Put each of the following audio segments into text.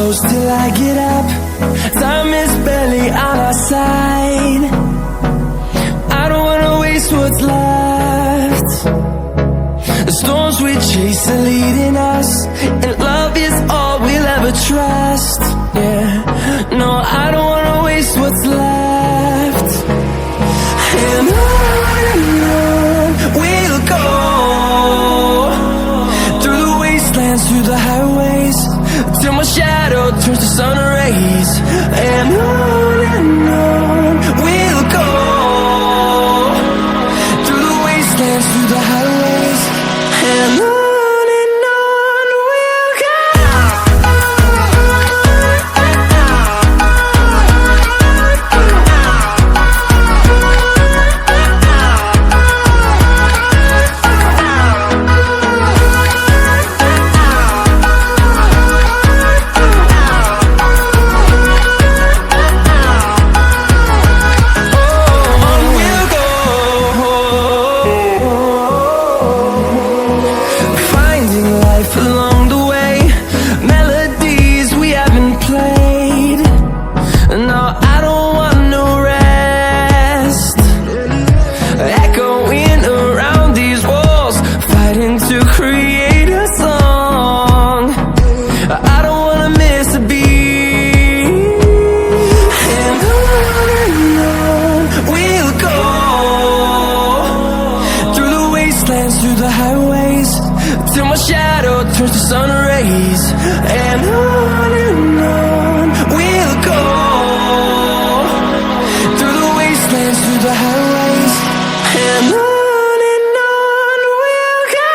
close till I get up. Time is barely on our side. I don't wanna waste what's left. The storms we chase are leading us, and love is all we'll ever trust. Yeah, no, I don't wanna waste what's left. And on we'll go, through the wastelands, through the highways, till my shadow turns to sun rays. And on we'll go, through the wastelands, through the highways, and on we'll go. Along the way, melodies we haven't played. No, I don't want no rest. Echoing around these walls, fighting to create a song. I don't wanna miss a beat. And on we'll go, through the wastelands, through the highways, till my shadow turns to sun rays. And on we'll go, through the wastelands, through the highways, and on we'll go.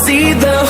See the